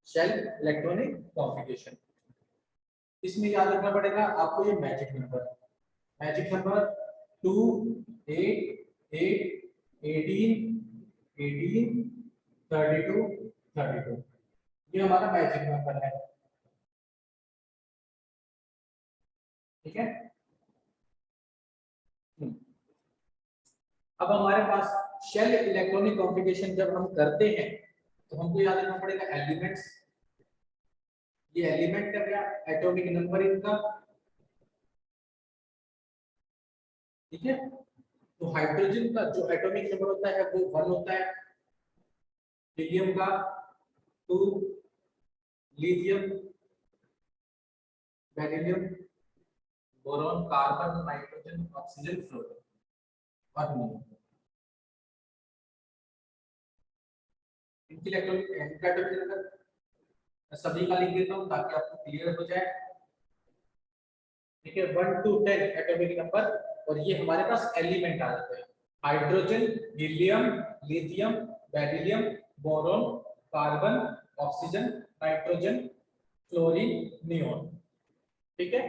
Shell electronic configuration. इसमें याद रखना पड़ेगा आपको ये मैजिक नंबर 2 8 8 18 18 32 32 ये हमारा मैजिक नंबर है। ठीक है। अब हमारे पास शेल इलेक्ट्रॉनिक कॉन्फ़िगरेशन जब हम करते हैं तो हमको याद रखना पड़ेगा एलिमेंट्स। ये एलिमेंट का क्या एटॉमिक नंबर इनका। ठीक है। तो हाइड्रोजन का जो एटॉमिक नंबर होता है वो 1 होता है, हीलियम का 2, lithium beryllium boron carbon nitrogen oxygen fluorine और नियोन। इनकी इलेक्ट्रॉनिक एटॉमिक नंबर सभी का लिख देता हूं ताकि आपको क्लियर हो जाए। ठीक है 1 to 10 एटॉमिक नंबर और ये हमारे पास एलिमेंट आ जाते हैं hydrogen helium lithium beryllium boron carbon oxygen nitrogen fluorine neon. ठीक है।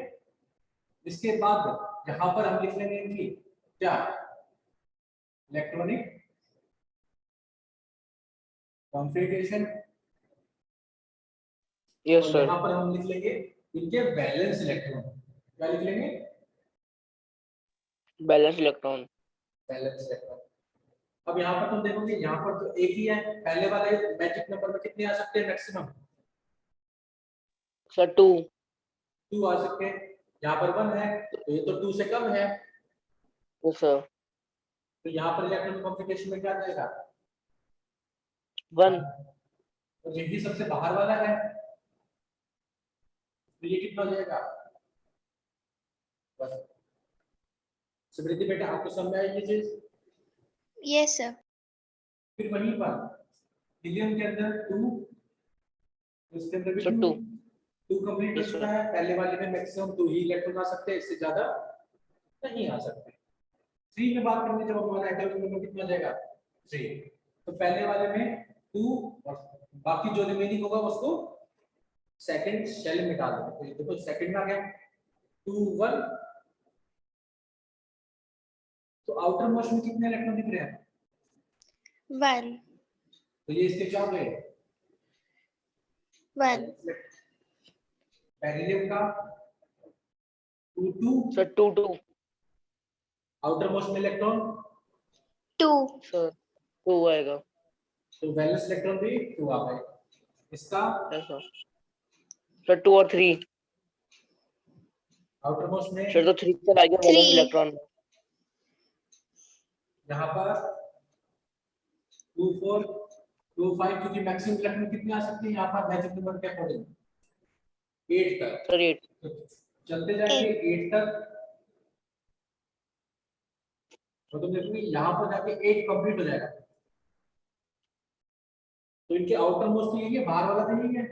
इसके बाद यहां पर हम लिख लेंगे इनकी क्या इलेक्ट्रॉनिक कॉन्फ़िगरेशन। यस और सर। यहां पर हम लिख लेंगे इनके वैलेंस इलेक्ट्रॉन। क्या लिख लेंगे बैलेंस इलेक्ट्रॉन। Balance electron. अब यहाँ पर तुम देखोगे यहाँ पर तो एक ही है, पहले वाले मैजिक नंबर में कितने आ सकते हैं मैक्सिमम सर 2 2 आ सकते हैं। यहाँ पर 1 है तो ये तो 2 से कम है, यस सर। तो यहाँ पर इलेक्ट्रॉनिक कॉन्फ़िगरेशन में क्या आ जाएगा 1 तो ये सबसे बाहर वाला है तो ये कितना हो जाएगा बस। स्मृति बेटा आपको समझ में आई ये चीज। Yes sir. फिर वहीं पर हीलियम के अंदर 2 इसके अंदर भी सर 2 2 कंप्लीट हो यस चुका सर। है। पहले वाले में मैक्सिमम 2 ही इलेक्ट्रॉन आ सकते हैं, इससे ज्यादा नहीं आ सकते। 3 में बात करेंगे जब हमारा एटॉमिक नंबर कितना हो जाएगा 3 तो पहले वाले में 2 और बाकी जो रिमेनिंग होगा उसको सेकंड शेल में डाल देंगे। तो ये देखो सेकंड में आ गया 2 1 तो आउटर मोस्ट में कितने इलेक्ट्रॉन दिख रहे हैं 1 तो ये इसके क्या हो गए 1 बेरिलियम का 2 2 सर 2 2 आउटर मोस्ट में इलेक्ट्रॉन 2 सर 2 आएगा। तो वैलेंस इलेक्ट्रॉन भी 2 आ गए। इसका यस सर। सर 2 और 3 आउटर मोस्ट में सर तो 3 चला गया वैलेंस 3 इलेक्ट्रॉन। यहाँ पर 2 4 2 5 क्योंकि मैक्सिमम इलेक्ट्रॉन कितने आ सकते हैं यहाँ पर मैजिक नंबर के अकॉर्डिंग 8 तक। सर 8 तो चलते जाएंगे 8 तक तो तुम देखोगे यहाँ पर जाके 8 कंप्लीट हो जाएगा। तो इनके आउटर मोस्ट यही है, बाहर वाला भी नहीं है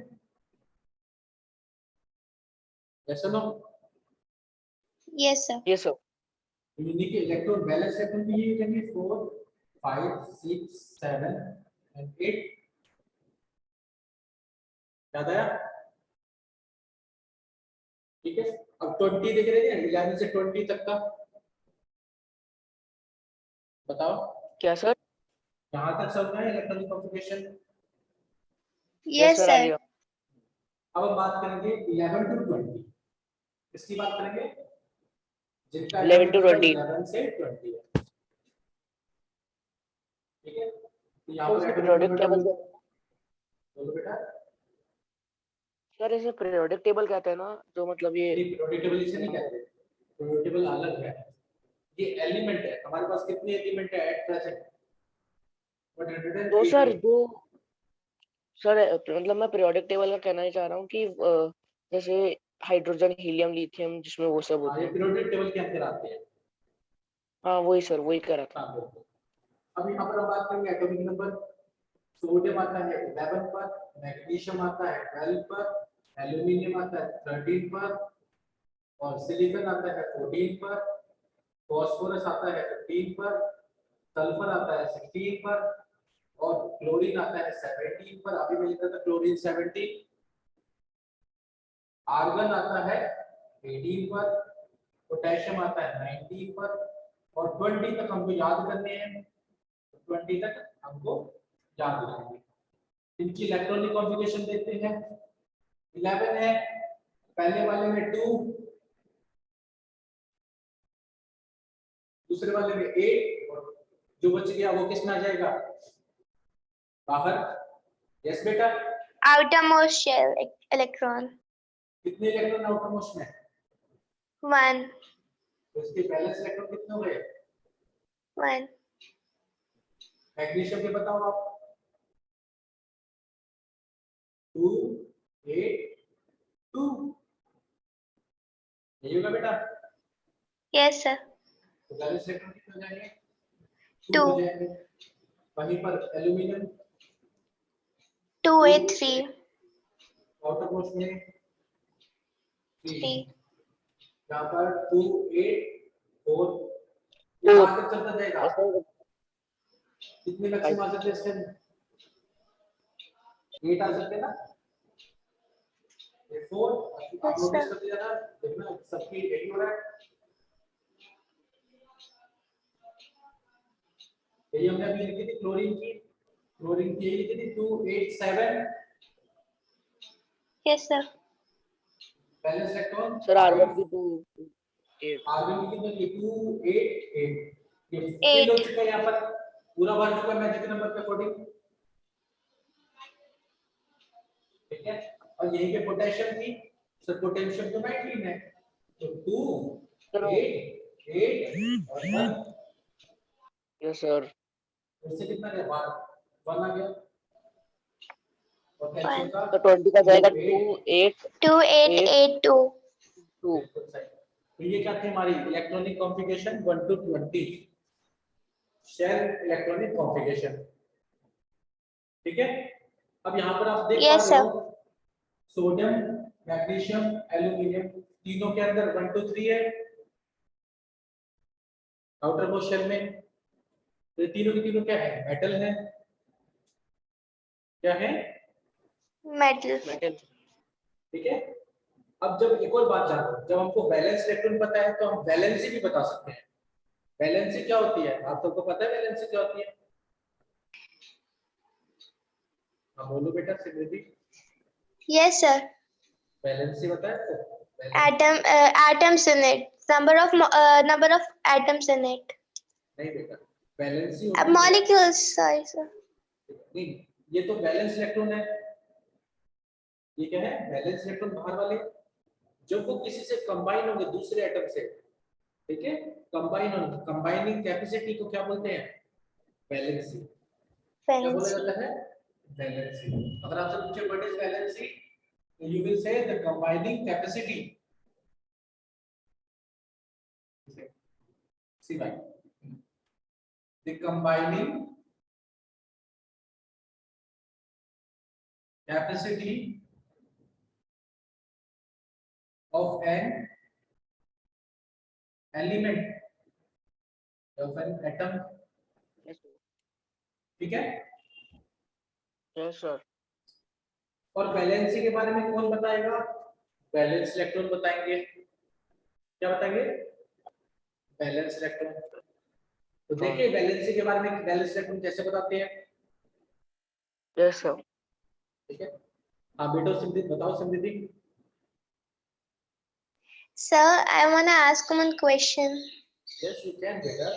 ऐसा ना। Yes sir. Yes sir. तो इनके इलेक्ट्रॉन बैलेंस इलेक्ट्रॉन भी ये रहेंगे 4 5 6 7 एंड 8 याद आया। ठीक है। अब 20 देख रहे हैं 11 से 20 तक का बताओ क्या सर? कहां तक चल रहा है electronic configuration. Yes yes sir आ सर। गया। अब हम बात करेंगे 11 to 20 इसकी बात करेंगे जिनका 11 to 20 11 से 20 है। ठीक है तो यहाँ तो पर इसे एटॉमिक पीरियोडिक नंबर टेबल बोलो बेटा। सर इसे पीरियोडिक टेबल कहते हैं ना, जो मतलब ये पीरियोडिक टेबल इसे नहीं कहते, पीरियोडिक टेबल अलग है। ये एलिमेंट है, हमारे पास कितने एलिमेंट है एट प्रेजेंट तो सर 188। जो सर मतलब मैं पीरियोडिक टेबल का कहना ही चाह रहा हूँ कि जैसे हाइड्रोजन हीलियम लिथियम जिसमें वो सब होते ये हैं। पीरियोडिक टेबल के अंदर आते हैं। हाँ वही सर, वही कह रहा था। हाँ बिल्कुल। अब यहाँ पर हम बात करेंगे एटॉमिक नंबर। सोडियम आता है 11 पर, मैग्नीशियम आता है 12 पर, एल्यूमिनियम आता है 13 पर और सिलिकॉन आता है 14 पर, फास्फोरस आता है 15 पर, सल्फर आता है 16 पर और क्लोरीन आता है 17 पर, अभी मैं लिखा था क्लोरीन 17, आर्गन आता है 18 पर, पोटेशियम आता है 19 पर, और 20 तक हमको याद करने हैं, 20 तक हमको याद रखेंगे। इनकी इलेक्ट्रॉनिक कॉन्फ़िगरेशन देखते हैं। 11 है, पहले वाले में 2, दूसरे वाले में 8, और जो बच गया वो किस में आ जाएगा, बाहर। यस बेटा, Outermost shell electron. कितने इलेक्ट्रॉन आउटर मोस्ट में है? 1. तो इसके बैलेंस इलेक्ट्रॉन कितने हो गए? 1. मैग्नीशियम के बताओ आप। 2 8 2, यही होगा बेटा। Yes, sir. तो बैलेंस इलेक्ट्रॉन कितने हो जाएंगे? 2. हो जाएंगे। वहीं पर एल्यूमिनियम 2A3. आउटर मोस्ट में 3, 3. यहाँ पर 2 8 4, ये Four. कहाँ तक चलता जाएगा? ऐसा कितने मैक्सिमम आ सकते हैं इसके? 8 आ सकते हैं ना, ये 4। आप Yes, नोटिस sir. करते जाना, देखना सबकी यही हो रहा है। यही हमने अभी लिखी थी क्लोरीन की, यही लिखी थी 2 8 7। Yes, sir. Balance electron sir argon की 2 8 आर्गन की कितने? 2 8 8, ये 8. फिल हो चुका है, यहाँ पर पूरा भर चुका है मैजिक नंबर के अकॉर्डिंग, ठीक है। और यही पे पोटेशियम की, सर पोटेशियम तो 19 है, तो 2 8 8 और 1, यस सर इससे कितना गया? 1 आ गया। और कैल्शियम का तो 20 का जाएगा 2 8 2 8 8 2. 2 बिल्कुल सही। तो ये क्या थी हमारी electronic configuration 1 to 20, shell electronic configuration, ठीक है। अब यहाँ पर आप देख पा Yes, रहे sir. हो, सोडियम, मैग्नीशियम, एल्यूमिनियम, तीनों के अंदर 1 2 3 है आउटर मोस्ट शेल में। तो ये तीनों के तीनों क्या है? मेटल है। क्या है? Metal. मेटल। ठीक है। अब जब एक और बात जानो, जब हमको वैलेंस इलेक्ट्रॉन पता है तो हम वैलेंसी भी बता सकते हैं। वैलेंसी क्या होती है? आप सबको पता है वैलेंसी क्या होती है? हाँ बोलो बेटा सिमृति। Yes, sir. वैलेंसी बता है तो? Atoms in it. Number of atoms in it. नहीं बेटा, वैलेंसी होती है, Molecules. Sorry, sir. नहीं, ये तो वैलेंस इलेक्ट्रॉन है। ये क्या है? वैलेंस इलेक्ट्रॉन बाहर वाले, जब वो किसी से कंबाइन होंगे दूसरे एटम से, ठीक है, कंबाइन होंगे, कंबाइनिंग कैपेसिटी को क्या बोलते हैं? वैलेंसी। क्या बोला Valency. जाता है? वैलेंसी। अगर आपसे पूछे व्हाट इज वैलेंसी, तो you will say the combining capacity. See भाई, the combining capacity of an element of an atom, ठीक है। Yes sir. और वैलेंसी के बारे में कौन बताएगा? वैलेंस इलेक्ट्रॉन बताएंगे। क्या बताएंगे? Valence electron. तो देखिए वैलेंसी के बारे में, वैलेंस इलेक्ट्रॉन कैसे बताते हैं, यस सर। ठीक है। हाँ बेटा सिमरन बताओ सिमरन। Sir, I wanna ask one question. Yes you can बेटा।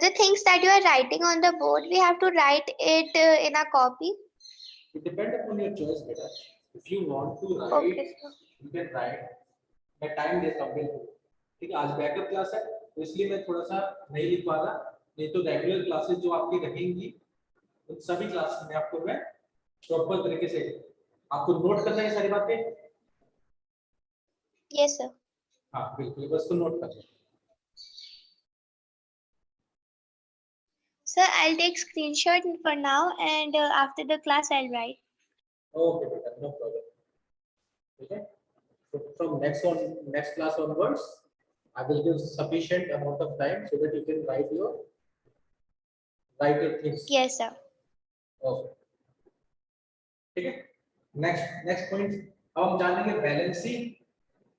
The things that you are writing on the board, we have to write it in a copy. It depends upon your choice बेटा, if you want to write Okay, sir. you can write, but time देता हूँ बिल्कुल, ठीक है। आज backup class है तो इसलिए मैं थोड़ा सा नहीं लिख पा रहा, नहीं तो रेगुलर क्लासेस जो आपकी रहेंगी उन सभी क्लास में आपको मैं प्रॉपर तरीके से आपको नोट करना है सारी बातें। Yes, sir. हाँ बिल्कुल, बस को नोट कर लो। Sir, I'll take screenshot for now, and after the class, I'll write. Okay बेटा, नो प्रॉब्लम, ठीक है। So from next class onwards I will give sufficient amount of time so that you can write your things. Yes, sir. Okay, ठीक है। Next point, अब हम जानेंगे valency,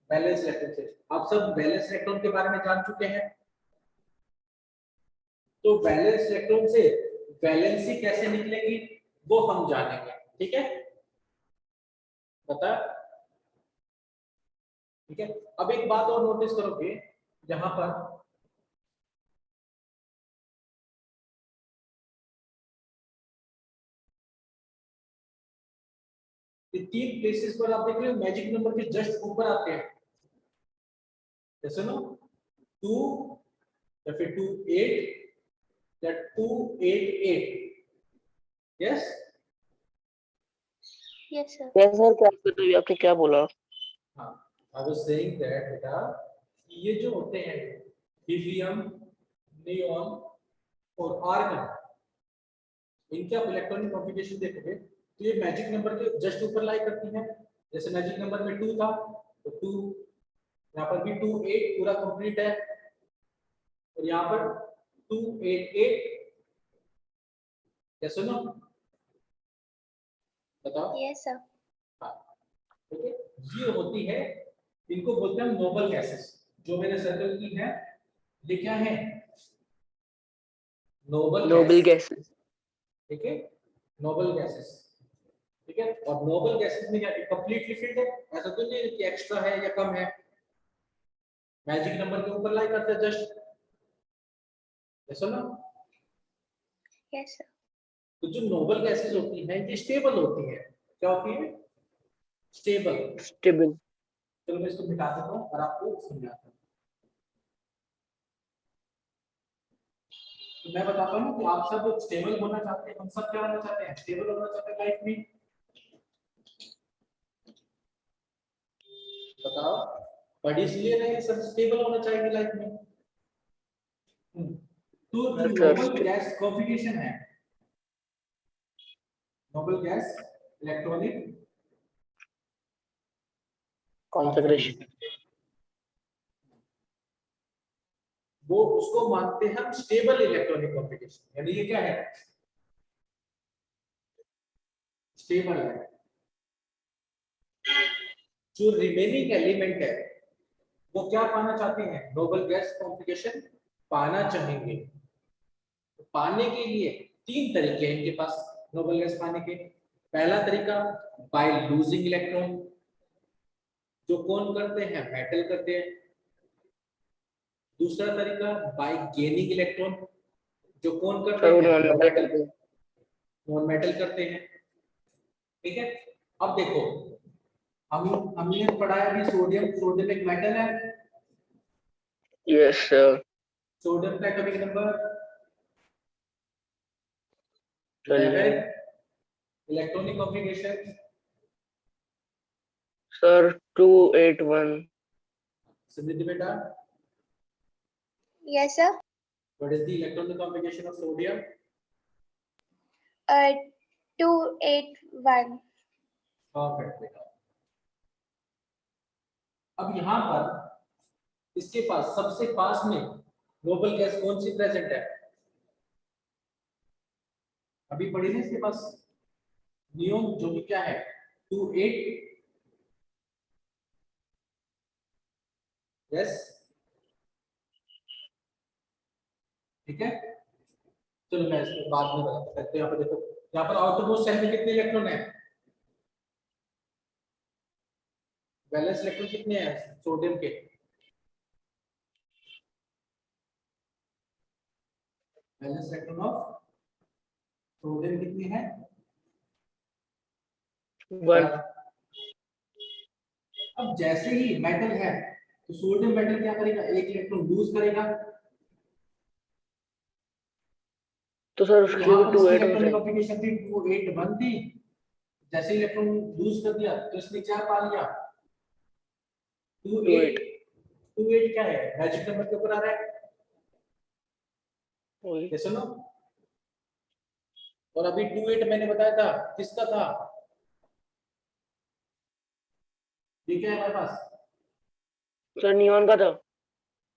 balance electron से। आप सब बैलेंस इलेक्ट्रॉन के बारे में जान चुके हैं। तो बैलेंस इलेक्ट्रॉन से वैलेंसी कैसे निकलेगी वो हम जानेंगे, ठीक है, बता, ठीक है। अब एक बात और नोटिस करोगे, यहाँ पर ये 3 प्लेसेस पर आप देख रहे हो मैजिक नंबर के जस्ट ऊपर आते हैं, जैसे ना 2 या फिर 28 या 288, yes Yes, sir. Yes sir, क्या मतलब आपने क्या बोला? हाँ, आई वाज सेइंग दैट बेटा, ये जो होते हैं हीलियम, नियॉन और आर्गन, इनके आप इलेक्ट्रॉनिक कॉन्फ़िगरेशन देखोगे तो ये मैजिक नंबर के जस्ट ऊपर लाई करती हैं। जैसे मैजिक नंबर में 2 था तो 2, यहाँ पर भी 28 पूरा कंप्लीट है, और यहाँ पर 288, कैसे ना, बताओ। Yes, sir. हाँ, ठीक है, ये होती है, इनको बोलते हैं नोबल गैसेस। जो मैंने सर्कल की है ये क्या है, नोबल नोबल गैस, गैसेस। ठीक है, नोबल गैसेस, ठीक है। और नोबल गैसेस में क्या कंप्लीटली फिल्ड है, ऐसा तो नहीं है कि एक्स्ट्रा है या कम है, मैजिक नंबर के ऊपर लाई करते हैं जस्ट, ऐसा ना। Yes, sir. तो जो नोबल गैसेस होती हैं ये स्टेबल होती है, क्या होती है, स्टेबल। स्टेबल। चलो मैं इसको मिटा देता हूँ और आपको समझाता हूँ। तो मैं बताता हूँ कि आप सब स्टेबल होना चाहते हैं, हम सब क्या होना चाहते हैं, स्टेबल होना चाहते हैं लाइफ में, बताओ। पढ़ इसलिए रहे हैं सब स्टेबल होना चाहिए लाइफ में। तो जो नोबल गैस कॉन्फ़िगरेशन है, नोबल गैस इलेक्ट्रॉनिक कॉन्फ़िगरेशन। वो उसको मानते हैं हम स्टेबल इलेक्ट्रॉनिक कॉन्फ़िगरेशन, यानी ये क्या है, स्टेबल है। जो रिमेनिंग एलिमेंट है वो क्या पाना चाहते हैं, नोबल गैस कॉन्फ़िगरेशन पाना चाहेंगे। तो पाने के लिए 3 तरीके हैं इनके पास नोबल गैस पाने के। पहला तरीका बाय लूजिंग इलेक्ट्रॉन, जो कौन करते हैं, मेटल करते हैं। दूसरा तरीका बाय गेनिंग इलेक्ट्रॉन, जो कौन करते सर हैं, नॉन मेटल। नॉन मेटल करते हैं, ठीक है। अब देखो, हमने पढ़ा है कि सोडियम एक मेटल है, यस सर। सोडियम का atomic number 11। 11, electronic configuration sir 281। समृद्धि बेटा, Yes, sir. What is the electronic configuration of sodium, 281. Perfect बेटा। अब यहाँ पर इसके पास सबसे पास में नोबल गैस कौन सी प्रेजेंट है, अभी पढ़ी ना इसके पास, नियोन, जो कि क्या है 28, यस, ठीक है। चलो मैं इसको बाद में बताता हूं। यहाँ पर देखो, यहाँ पर आउटरमोस्ट शेल में कितने इलेक्ट्रॉन है, वैलेंस इलेक्ट्रॉन कितने हैं सोडियम के, वैलेंस इलेक्ट्रॉन ऑफ सोडियम कितने हैं, 1। अब जैसे ही मेटल है तो सोडियम मेटल क्या करेगा, एक इलेक्ट्रॉन लूज करेगा, तो सर तो उसके यहाँ भी पर 2 इसकी 8 हो इलेक्ट्रॉनिक जाएंगे। कॉन्फ़िगरेशन थी 281 थी। जैसे इलेक्ट्रॉन लूज कर दिया तो इसने क्या पा लिया, 28। 28 क्या है, मैजिक नंबर के ऊपर आ रहा है, वही। ये सुनो। और अभी 28 मैंने बताया था किसका था, ये क्या है हमारे पास, सर नियॉन का था।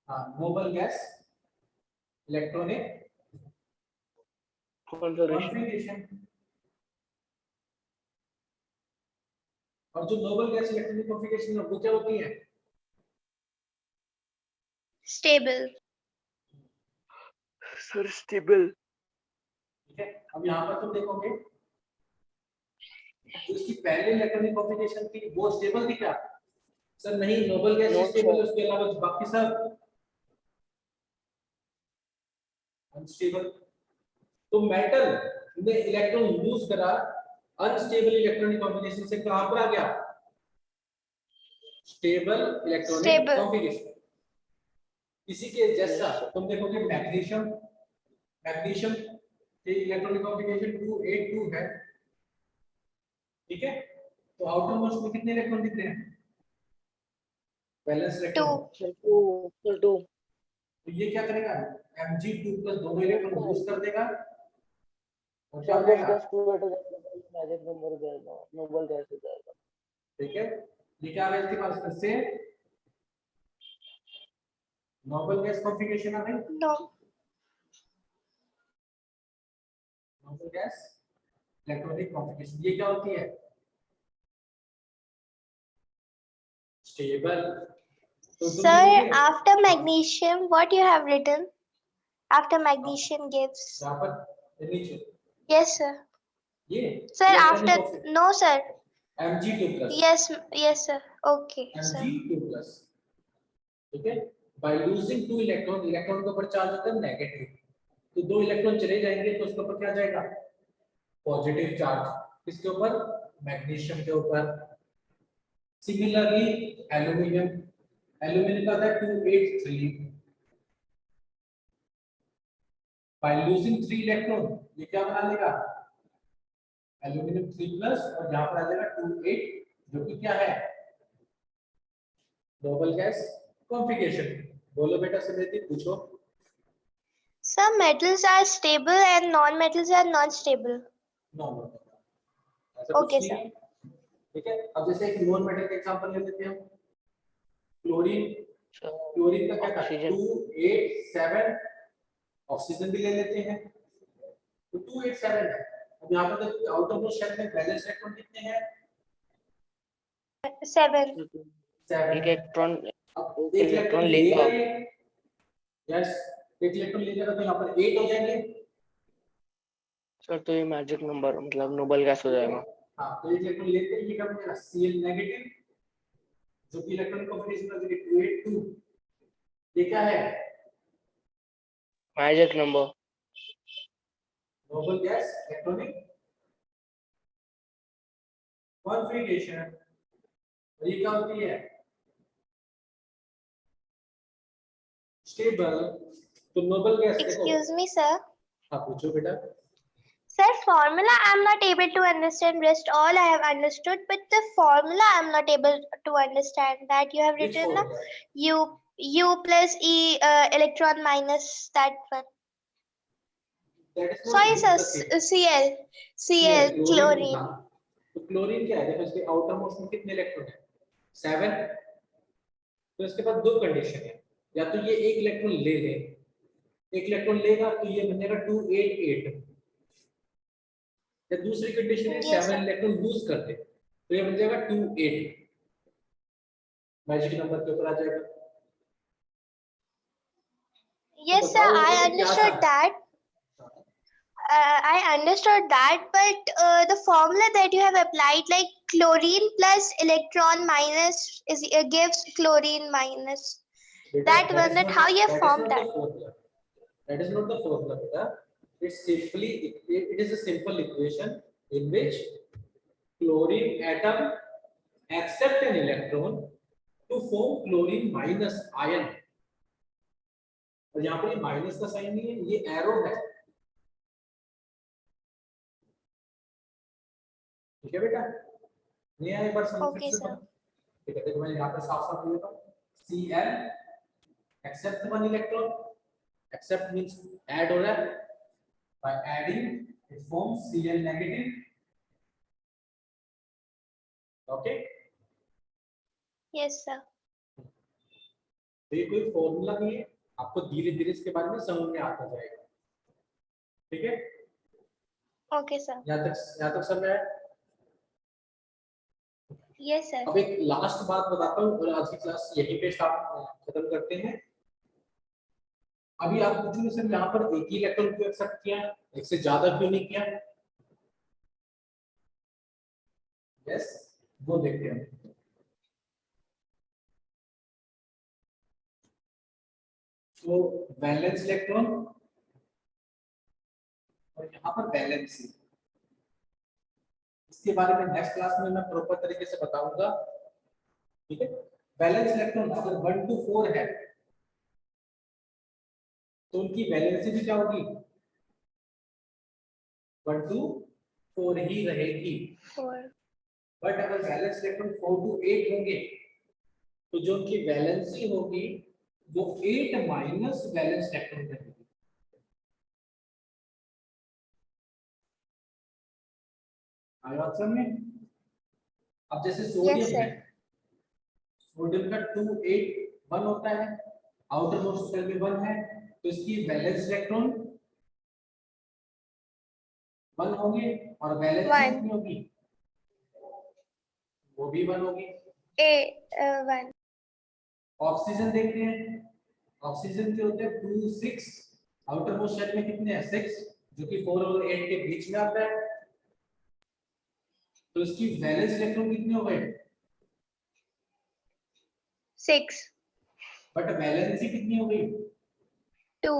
हाँ, noble gas electronic configuration. Configuration, और जो नोबल गैस इलेक्ट्रॉनिक कॉन्फ़िगरेशन है वो क्या होती है? Stable. Sir stable. ठीक है, अब यहाँ पर तुम देखोगे जो इसकी पहले इलेक्ट्रॉनिक कॉन्फ़िगरेशन थी वो स्टेबल थी क्या? सर नहीं, नोबल गैस No, स्टेबल है, sir. उसके अलावा बाकी सब अनस्टेबल। तो मेटल ने इलेक्ट्रॉन यूज करा अनस्टेबल इलेक्ट्रॉनिक कॉम्बिनेशन से कहां पर आ गया? Stable electronic Stable. कॉन्फ़िगरेशन। इसी के जैसा Yes, sir. तुम देखोगे मैग्नीशियम, मैग्नीशियम के इलेक्ट्रॉनिक कॉन्फ़िगरेशन 282 है। ठीक है, तो आउटर मोस्ट में कितने इलेक्ट्रॉन दिख रहे हैं? Balance electron. 2. Sir, two. तो ये क्या करेगा? Mg2 प्लस दोनों इलेक्ट्रॉन यूज कर देगा और क्या Sir, हो this जाएगा? gets two at magic number हो जाएगा, noble gas हो जाएगा। ठीक है, ये क्या आ गया इसके पास फिर से? नोबल गैस कॉन्फ़िगरेशन आ गई। No. Noble gas electronic configuration ये क्या होती है? स्टेबल। तो तुम Sir, देखोगे after magnesium, what you have written? After magnesium gives. यहाँ पर नीचे Yes, sir. ये Sir, electronic after. No, sir. Mg2 plus Yes, yes, sir. Okay, sir. Mg2 plus. ठीक है, by losing two electron, electron के ऊपर charge होता है नेगेटिव, तो दो इलेक्ट्रॉन चले जाएंगे तो उसके ऊपर क्या जाएगा? Positive charge. किसके ऊपर? मैग्नीशियम के ऊपर। सिमिलरली एल्यूमिनियम, एल्यूमिनियम का था 283, बाय लूजिंग 3 इलेक्ट्रॉन ये क्या बना लेगा? एल्यूमिनियम 3 प्लस और यहाँ पर आ जाएगा 28 जो कि क्या है? Noble gas configuration. बोलो बेटा समृद्धि, पूछो। Some metals are stable and non-metals are non-stable. Normal, ऐसा कुछ Okay, नहीं sir. है। ठीक है, अब जैसे एक नॉन मेटल का एग्जांपल ले लेते हैं हम, क्लोरीन। Sir, क्लोरीन का क्या था? oxygen. 287। ऑक्सीजन भी ले लेते हैं तो 287 है। अब यहाँ पर देखिए आउटर मोस्ट शेल में बैलेंस इलेक्ट्रॉन कितने हैं? 7. 7। एक इलेक्ट्रॉन अब एक एक इलेक्ट्रॉन इलेक्ट्रॉन लेगा। लेगा ये, यस, एक इलेक्ट्रॉन ले जाएगा तो यहाँ पर 8 हो जाएंगे। सर तो ये मैजिक नंबर मतलब नोबल गैस हो जाएगा। हाँ, तो एक इलेक्ट्रॉन लेते हैं, ये क्या बनेगा? Cl नेगेटिव जो कि इलेक्ट्रॉन कॉन्फ़िगरेशन है 282, ये क्या है? Magic number. Noble gas electronic configuration. और ये क्या होती है? स्टेबल। तो नोबल गैस देखो। Excuse me, sir. हाँ पूछो बेटा। Sir, formula I'm not able to understand. Rest all I have understood, but the formula I'm not able to understand. That you have Which written na, formula? U plus E electron minus that one. That is not Sorry, U sir. plus A। Cl Cl, chlorine. हाँ। तो chlorine क्या है? देखो इसके outer most में कितने electron है? 7। तो इसके पास दो कंडीशन है, या तो ये एक इलेक्ट्रॉन ले ले, एक इलेक्ट्रॉन लेगा तो ये बनेगा 288, या दूसरी कंडीशन है Yes, 7 sir. इलेक्ट्रॉन लूज कर दे तो ये बन जाएगा 28, मैजिक नंबर के ऊपर आ जाएगा। Yes, sir. बताओ I इसमें क्या understood था? that. I understood that, but the formula that you have applied, like chlorine plus electron minus, is gives chlorine minus. That one, that how you have formed that? That is not the formula, beta. It's simply it is a simple equation in which chlorine atom accept an electron to form chlorine minus ion. और यहाँ पर ये minus का sign नहीं है, ये arrow है। ठीक है बेटा, नहीं आया एक बार समझ Okay, से sir. ठीक है, देखो मैं यहाँ पर साफ साफ लिखता हूँ Cl accept one electron, accept means add हो रहा है, by adding it forms Cl negative. Okay, Yes, sir. तो ये कोई फॉर्मूला नहीं है, आपको धीरे धीरे इसके बारे में समझ में आता जाएगा। ठीक है, Okay, sir. यहाँ तक समझ आया? Yes, sir. अब एक लास्ट बात बताता हूँ और आज की क्लास यहीं पे खत्म करते हैं। अभी आप पूछोगे सर यहाँ पर एक ही इलेक्ट्रॉन क्यों एक्सेप्ट किया, एक से ज्यादा क्यों नहीं किया? यस, वो देखते हैं। तो वैलेंस इलेक्ट्रॉन और यहाँ पर वैलेंसी, इसके बारे में नेक्स्ट क्लास में मैं प्रॉपर तरीके से बताऊंगा। ठीक है, वैलेंस इलेक्ट्रॉन अगर 1 to 4 है तो उनकी वैलेंसी भी क्या होगी? 1 to 4 ही रहेगी। 4. बट अगर वैलेंस इलेक्ट्रॉन 4 to 8 होंगे तो जो उनकी वैलेंसी होगी वो 8 माइनस वैलेंस इलेक्ट्रॉन रहेगी। आया बात समझ में? अब जैसे सोडियम sir. है, सोडियम का 2 8 1 होता है, आउटर मोस्ट शेल में 1 है, तो इसकी वैलेंस इलेक्ट्रॉन 1 होंगे और वैलेंसी 1. कितनी होगी? वो भी 1 होगी। 1. ऑक्सीजन देखते हैं, ऑक्सीजन के होते हैं 2 6, आउटर मोस्ट शेल में कितने हैं? 6, जो कि 4 और 8 के बीच में आता है, तो इसकी वैलेंस इलेक्ट्रॉन कितने हो गए? 6. बट वैलेंसी कितनी हो गई? 2.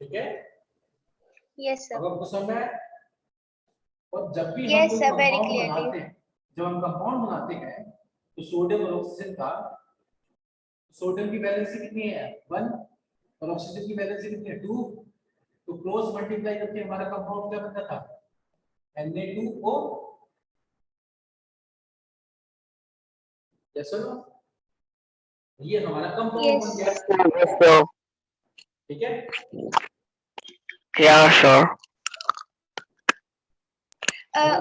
ठीक है, Yes, sir. अब आपको समझ में आया? और जब भी हम Yes, कोई sir. Very compound clearly. बनाते हैं, जब हम कंपाउंड बनाते हैं तो सोडियम और ऑक्सीजन का, सोडियम की वैलेंसी कितनी है? 1 और ऑक्सीजन की वैलेंसी कितनी है? 2, तो क्रॉस मल्टीप्लाई करके हमारा कंपाउंड क्या बनता था? Na2O। यस सर, ये हमारा कंपाउंड बन Yes. गया। ठीक है, Yeah, sure.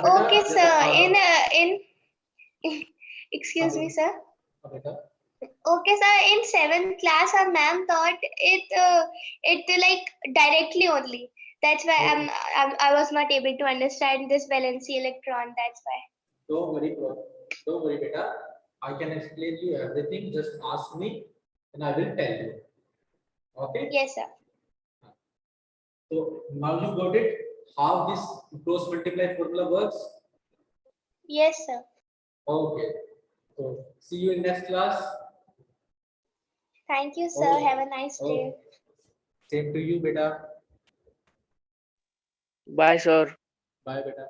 Okay, sir. In excuse me, sir. बेटा Okay, sir. In 7th class, our ma'am taught it like directly only. That's why I was not able to understand this valency electron. That's why. don't worry beta, I can explain you everything, just ask me and I will tell you. Okay, Yes, sir. so now you got it how this cross multiply formula works. Yes, sir. Okay, so see you in next class. Thank you, sir. Okay. Have a nice day. Same to you beta. Bye, sir. Bye beta.